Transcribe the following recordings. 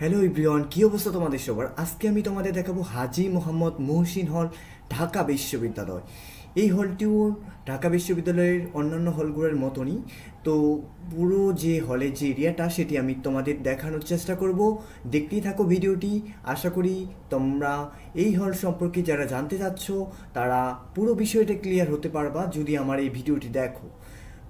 Hello everyone, কি অবস্থা তোমাদের সবার? আজকে আমি তোমাদের দেখাবো হাজী মোহাম্মদ মহসিন হল, ঢাকা বিশ্ববিদ্যালয়। এই হলটিও ঢাকা বিশ্ববিদ্যালয়ের অন্যান্য হলগুলোর মতনই। তো পুরো যে হলের যে এরিয়াটা সেটি আমি তোমাদের দেখানোর চেষ্টা করব। দেখতেই থাকো ভিডিওটি। আশা করি তোমরা এই হল সম্পর্কে যারা জানতে চাচ্ছ তারা পুরো বিষয়টা ক্লিয়ার হতে পারবা যদি আমার এই ভিডিওটি দেখো।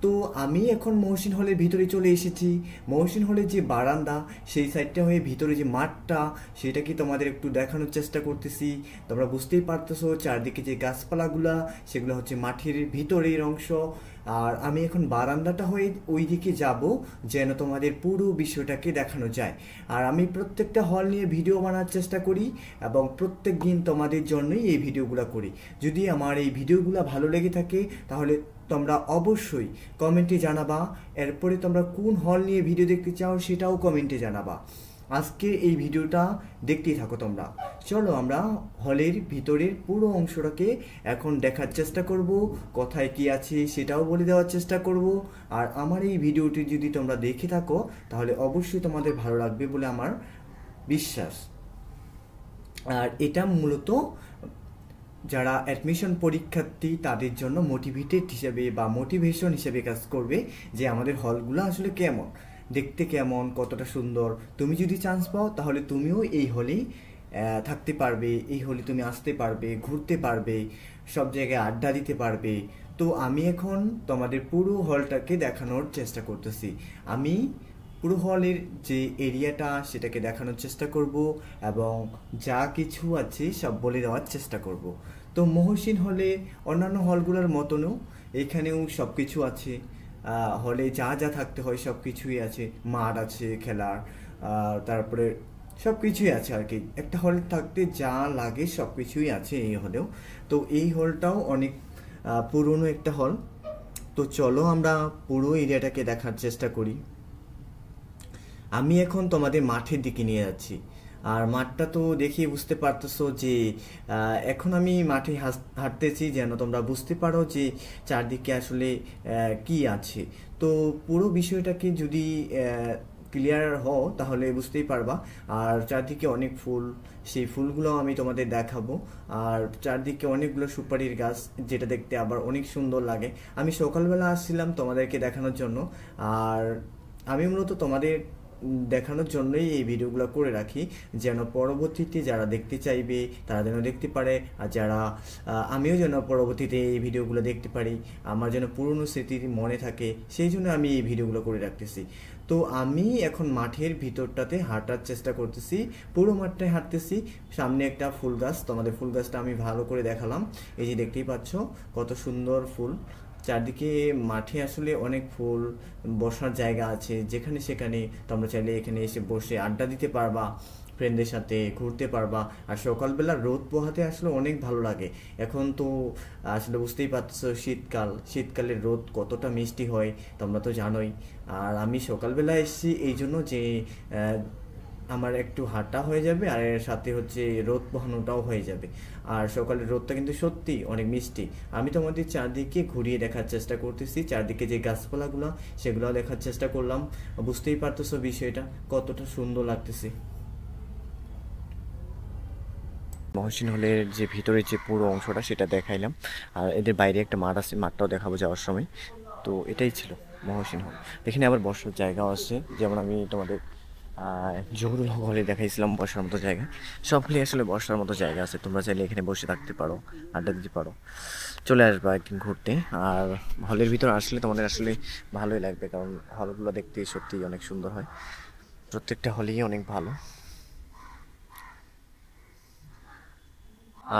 তো আমি এখন মহসিন হলের ভিতরে চলে এসেছি। মহসিন হলের যে বারান্দা, সেই সাইডটা হয়ে ভিতরে যে মাঠটা, সেটা কি তোমাদের একটু দেখানোর চেষ্টা করতেছি। তোমরা বুঝতেই পারতেছো চারদিকে যে গাছপালাগুলা, সেগুলো হচ্ছে মাঠের ভিতরের অংশ। আর আমি এখন বারান্দাটা হয়ে ওই দিকে যাব যেন তোমাদের পুরো বিষয়টাকে দেখানো যায়। আর আমি প্রত্যেকটা হল নিয়ে ভিডিও বানার চেষ্টা করি এবং প্রত্যেক দিন তোমাদের জন্যই এই ভিডিওগুলো করি। যদি আমার এই ভিডিওগুলো ভালো লেগে থাকে তাহলে তোমরা অবশ্যই কমেন্টে জানাবা। এরপরে তোমরা কোন হল নিয়ে ভিডিও দেখতে চাও সেটাও কমেন্টে জানাবা। আজকে এই ভিডিওটা দেখতেই থাকো তোমরা। চলো আমরা হলের ভিতরের পুরো অংশটাকে এখন দেখার চেষ্টা করব, কোথায় কি আছে সেটাও বলে দেওয়ার চেষ্টা করব। আর আমার এই ভিডিওটি যদি তোমরা দেখে থাকো তাহলে অবশ্যই তোমাদের ভালো লাগবে বলে আমার বিশ্বাস। আর এটা মূলত যারা অ্যাডমিশন পরীক্ষার্থী তাদের জন্য মোটিভেটেড হিসেবে বা মোটিভেশন হিসেবে কাজ করবে যে আমাদের হলগুলো আসলে কেমন, দেখতে কেমন, কতটা সুন্দর। তুমি যদি চান্স পাও তাহলে তুমিও এই হলেই থাকতে পারবে, এই হলে তুমি আসতে পারবে, ঘুরতে পারবে, সব জায়গায় আড্ডা দিতে পারবে। তো আমি এখন তোমাদের পুরো হলটাকে দেখানোর চেষ্টা করতেছি। আমি পুরো হলের যে এরিয়াটা সেটাকে দেখানোর চেষ্টা করব এবং যা কিছু আছে সব বলে দেওয়ার চেষ্টা করব। তো মহসিন হলে অন্যান্য হলগুলোর মতনও এখানেও সব কিছু আছে। হলে যা যা থাকতে হয় সব কিছুই আছে, মাঠ আছে খেলার, তারপরে সব কিছুই আছে আর কি। একটা হল থাকতে যা লাগে সব কিছুই আছে এই হলেও। তো এই হলটাও অনেক পুরনো একটা হল। তো চলো আমরা পুরো এরিয়াটাকে দেখার চেষ্টা করি। আমি এখন তোমাদের মাঠের দিকে নিয়ে যাচ্ছি। আর মাঠটা তো দেখে বুঝতে পারতেছো যে এখন আমি মাঠে হাঁটতেছি যেন তোমরা বুঝতে পারো যে চারদিকে আসলে কি আছে। তো পুরো বিষয়টাকে যদি ক্লিয়ার হও তাহলে বুঝতেই পারবা। আর চারদিকে অনেক ফুল, সেই ফুলগুলো আমি তোমাদের দেখাবো। আর চারদিকে অনেকগুলো সুপারির গাছ, যেটা দেখতে আবার অনেক সুন্দর লাগে। আমি সকালবেলা আসছিলাম তোমাদেরকে দেখানোর জন্য। আর আমি মূলত তোমাদের দেখানোর জন্যই এই ভিডিওগুলো করে রাখি, যেন পরবর্তীতে যারা দেখতে চাইবে তারা যেন দেখতে পারে। আর যারা আমিও যেন পরবর্তীতে এই ভিডিওগুলো দেখতে পারি, আমার যেন পুরনো স্মৃতি মনে থাকে, সেই জন্য আমি এই ভিডিওগুলো করে রাখতেছি। তো আমি এখন মাঠের ভিতরটাতে হাঁটার চেষ্টা করতেছি, পুরো মাঠটায় হাঁটতেছি। সামনে একটা ফুল গাছ, তোমাদের ফুল গাছটা আমি ভালো করে দেখালাম। এই যে দেখতেই পাচ্ছ কত সুন্দর ফুল। চারদিকে মাঠে আসলে অনেক ফুল, বসার জায়গা আছে, যেখানে সেখানে তোমরা চাইলে এখানে এসে বসে আড্ডা দিতে পারবা, ফ্রেন্ডদের সাথে ঘুরতে পারবা। আর সকালবেলা রোদ পোহাতে আসলে অনেক ভালো লাগে। এখন তো আসলে বুঝতেই পারছো শীতকাল, শীতকালের রোদ কতটা মিষ্টি হয় তোমরা তো জানোই। আর আমি সকালবেলা এসেছি এই জন্য যে আমার একটু হাঁটা হয়ে যাবে আর এর সাথে হচ্ছে রোদ পোহানোটাও হয়ে যাবে। আর সকালের রোদটা কিন্তু সত্যি অনেক মিষ্টি। আমি তোমাদের চারদিকে ঘুরিয়ে দেখার চেষ্টা করতেছি, চারদিকে যে গাছপালাগুলো সেগুলো দেখার চেষ্টা করলাম। বুঝতেই পারতেছো বিষয়টা কতটা সুন্দর লাগতেছে। মহসিন হলের যে ভিতরের যে পুরো অংশটা সেটা দেখাইলাম। আর এদের বাইরে একটা মাঠ আছে, মাঠটাও দেখাবো যাওয়ার সময়। তো এটাই ছিল মহসিন হল। এখানে আবার বসার জায়গাও আছে, যেমন আমি তোমাদের জহুরুল হক হলে দেখাইছিলাম বসার মতো জায়গা। সব হলে আসলে বসার মতো জায়গা আছে, তোমরা চাইলে এখানে বসে থাকতে পারো, আড্ডা দিতে পারো। চলে আসবা একদিন ঘুরতে। আর হলের ভিতর আসলে তোমাদের আসলে ভালোই লাগবে, কারণ হলগুলো দেখতে সত্যিই অনেক সুন্দর হয়, প্রত্যেকটা হলেই অনেক ভালো।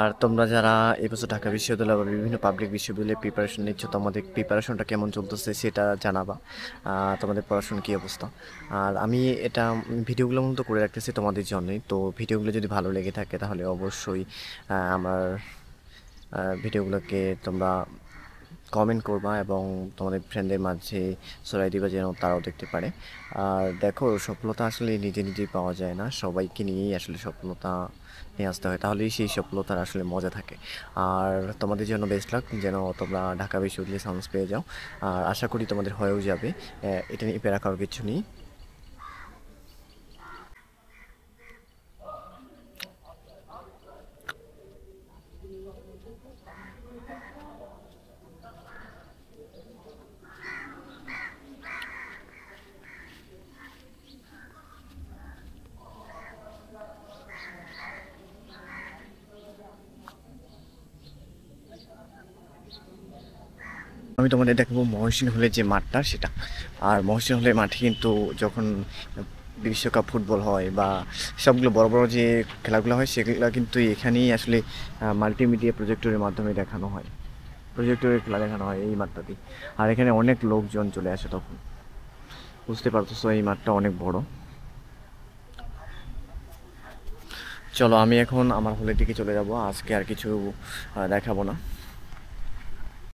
আর তোমরা যারা এবছর ঢাকা বিশ্ববিদ্যালয় বা বিভিন্ন পাবলিক বিশ্ববিদ্যালয়ে প্রিপারেশন নিচ্ছ, তোমাদের প্রিপারেশনটা কেমন চলতেছে সেটা জানাবা। তোমাদের পড়াশোনার কী অবস্থা। আর আমি এটা ভিডিওগুলো মূলত করে রাখতেছি তোমাদের জন্যই। তো ভিডিওগুলো যদি ভালো লেগে থাকে তাহলে অবশ্যই আমার ভিডিওগুলোকে তোমরা কমেন্ট করবা এবং তোমাদের ফ্রেন্ডদের মাঝে ছড়াই দিবা যেন তারাও দেখতে পারে। আর দেখো, সফলতা আসলে নিজে নিজেই পাওয়া যায় না, সবাইকে নিয়েই আসলে সফলতা নিয়ে আসতে হয়, তাহলেই সেই সফলতার আসলে মজা থাকে। আর তোমাদের জন্য বেস্ট লাক, যেন তোমরা ঢাকা বিশ্ববিদ্যালয়ে চান্স পেয়ে যাও। আর আশা করি তোমাদের হয়েও যাবে, এটা নিয়ে প্যারা করার কিছু নেই। আমি তোমাদের দেখাবো মহসিন হলের যে মাঠটা সেটা। আর মহসিন হলের মাঠে কিন্তু যখন বিশ্বকাপ ফুটবল হয় বা সবগুলো বড় বড় যে খেলাগুলো হয় সেগুলো কিন্তু এখানেই আসলে মাল্টিমিডিয়া প্রজেক্টরের মাধ্যমে দেখানো হয়, প্রজেক্টরের খেলা দেখানো হয় এই মাঠটাতেই। আর এখানে অনেক লোকজন চলে আসে তখন, বুঝতে পারতেছো এই মাঠটা অনেক বড়। চলো আমি এখন আমার হলের দিকে চলে যাব, আজকে আর কিছু দেখাবো না।